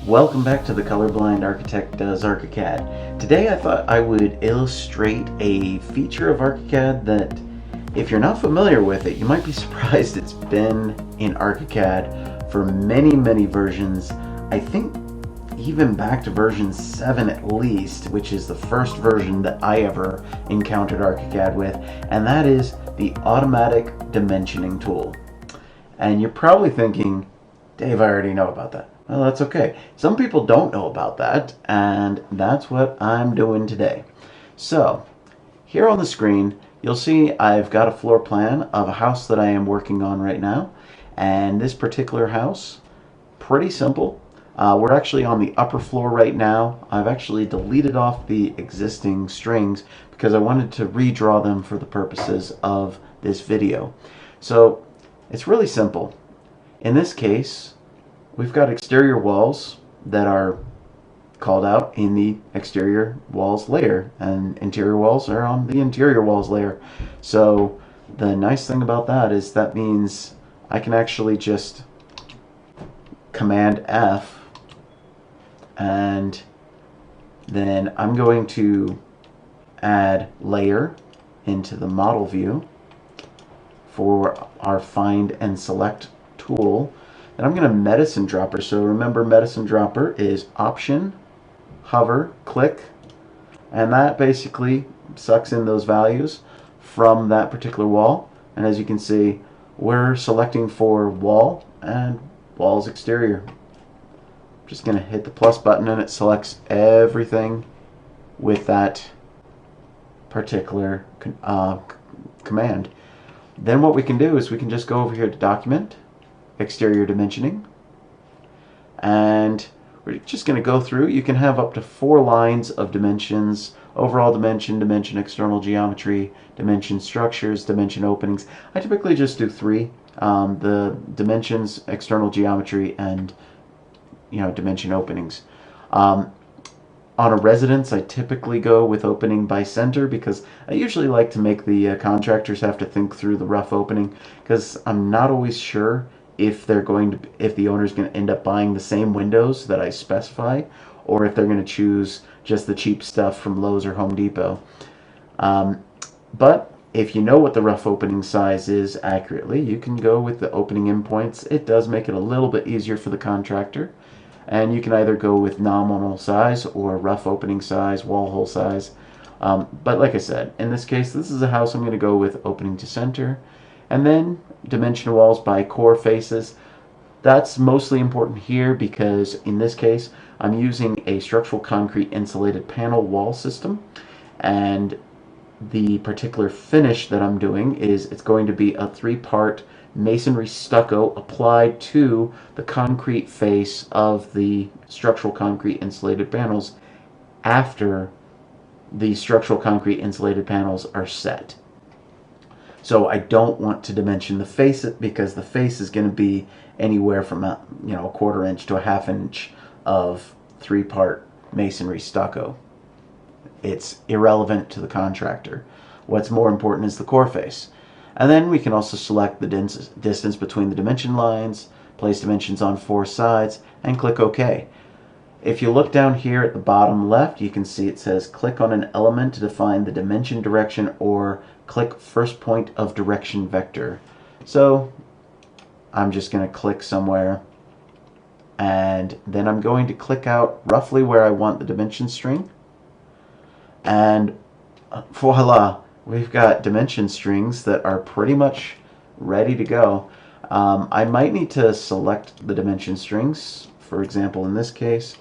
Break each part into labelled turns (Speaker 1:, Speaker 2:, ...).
Speaker 1: Welcome back to the Colorblind Architect Does Archicad. Today I thought I would illustrate a feature of Archicad that, if you're not familiar with it, you might be surprised it's been in Archicad for many versions. I think even back to version 7 at least, which is the first version that I ever encountered Archicad with, and that is the automatic dimensioning tool. And you're probably thinking, Dave, I already know about that. Well, that's okay. Some people don't know about that, and that's what I'm doing today. So, here on the screen, you'll see I've got a floor plan of a house that I am working on right now. And this particular house, pretty simple. We're actually on the upper floor right now. I've actually deleted off the existing strings because I wanted to redraw them for the purposes of this video. So, it's really simple. In this case, we've got exterior walls that are called out in the exterior walls layer, and interior walls are on the interior walls layer. So the nice thing about that is that means I can actually just Command F, and then I'm going to add layer into the model view for our find and select tool. And I'm going to medicine dropper. So remember, medicine dropper is option, hover, click, and that basically sucks in those values from that particular wall. And as you can see, we're selecting for wall, and wall's exterior. I'm just going to hit the plus button and it selects everything with that particular command. Then what we can do is we can just go over here to document, exterior dimensioning, and we're just going to go through. You can have up to 4 lines of dimensions: overall dimension, dimension external geometry, dimension structures, dimension openings. I typically just do 3, the dimensions, external geometry, and dimension openings. On a residence, I typically go with opening by center because I usually like to make the contractors have to think through the rough opening, because I'm not always sure if the owner's going to end up buying the same windows that I specify, or if they're going to choose just the cheap stuff from Lowe's or Home Depot. But if you know what the rough opening size is accurately, you can go with the opening endpoints. It does make it a little bit easier for the contractor. And you can either go with nominal size or rough opening size, wall hole size. But like I said, in this case, this is a house I'm going to go with opening to center. And then dimension walls by core faces. That's mostly important here because in this case, I'm using a structural concrete insulated panel wall system. And the particular finish that I'm doing is it's going to be a 3-part masonry stucco applied to the concrete face of the structural concrete insulated panels after the structural concrete insulated panels are set. So I don't want to dimension the face because the face is going to be anywhere from a 1/4 inch to a 1/2 inch of 3-part masonry stucco. It's irrelevant to the contractor. What's more important is the core face. And then we can also select the distance between the dimension lines, place dimensions on 4 sides, and click OK. If you look down here at the bottom left, you can see it says click on an element to define the dimension direction, or click first point of direction vector. So I'm just going to click somewhere, and then I'm going to click out roughly where I want the dimension string. And voila, we've got dimension strings that are pretty much ready to go. I might need to select the dimension strings. For example, in this case,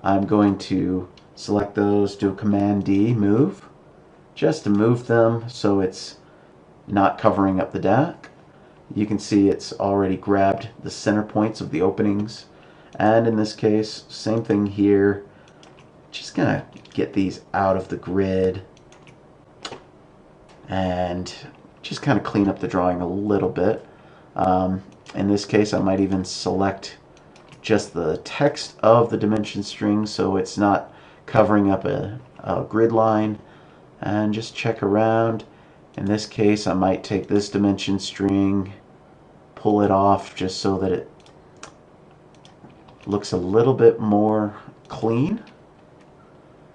Speaker 1: I'm going to select those, do Command D, move, just to move them so it's not covering up the deck. You can see it's already grabbed the center points of the openings. And in this case, same thing here. Just gonna get these out of the grid and just kind of clean up the drawing a little bit. In this case, I might even select just the text of the dimension string so it's not covering up a grid line, and just check around. In this case, I might take this dimension string, pull it off just so that it looks a little bit more clean.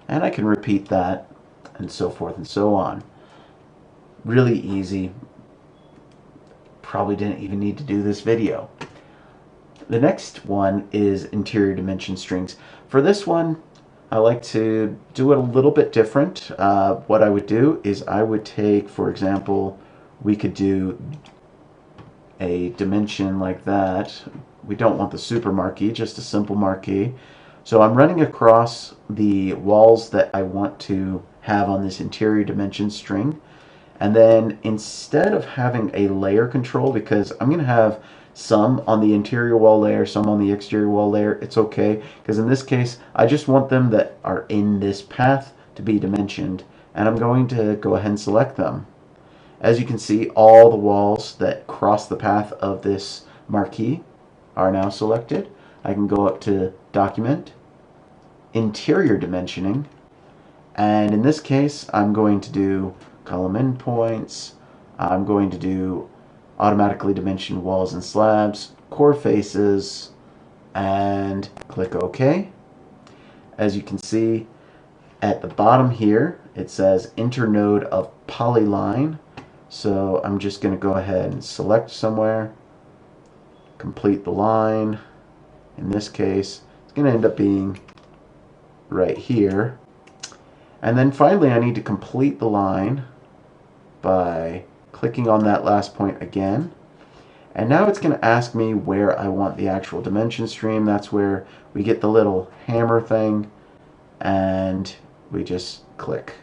Speaker 1: And I can repeat that, and so forth and so on. Really easy. Probably didn't even need to do this video. The next one is interior dimension strings. For this one, I like to do it a little bit different. What I would do is I would take, for example, we could do a dimension like that. We don't want the super marquee, just a simple marquee. So I'm running across the walls that I want to have on this interior dimension string. And then instead of having a layer control, because I'm going to have some on the interior wall layer, some on the exterior wall layer, it's okay. Because in this case, I just want them that are in this path to be dimensioned. And I'm going to go ahead and select them. As you can see, all the walls that cross the path of this marquee are now selected. I can go up to Document, Interior Dimensioning, and in this case I'm going to do column endpoints. I'm going to do automatically dimension walls and slabs, core faces, and click OK. As you can see at the bottom here it says internode of polyline. So I'm just going to go ahead and select somewhere, complete the line. In this case, it's going to end up being right here. And then finally, I need to complete the line by clicking on that last point again. And now it's going to ask me where I want the actual dimension stream. That's where we get the little hammer thing, and we just click.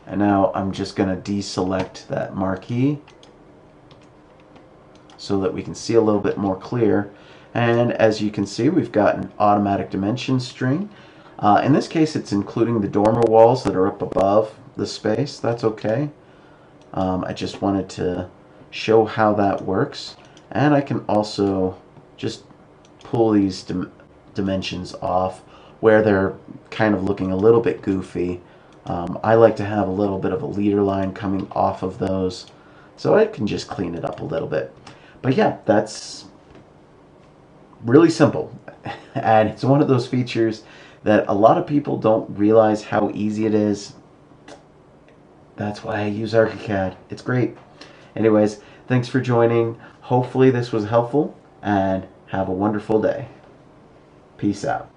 Speaker 1: And now I'm just going to deselect that marquee so that we can see a little bit more clear. And as you can see, we've got an automatic dimension string. In this case, it's including the dormer walls that are up above the space. That's okay. I just wanted to show how that works. And I can also just pull these dimensions off where they're kind of looking a little bit goofy. I like to have a little bit of a leader line coming off of those, so I can just clean it up a little bit. But yeah, that's really simple. And it's one of those features that a lot of people don't realize how easy it is. That's why I use Archicad. It's great. Anyways, thanks for joining. Hopefully this was helpful, and have a wonderful day. Peace out.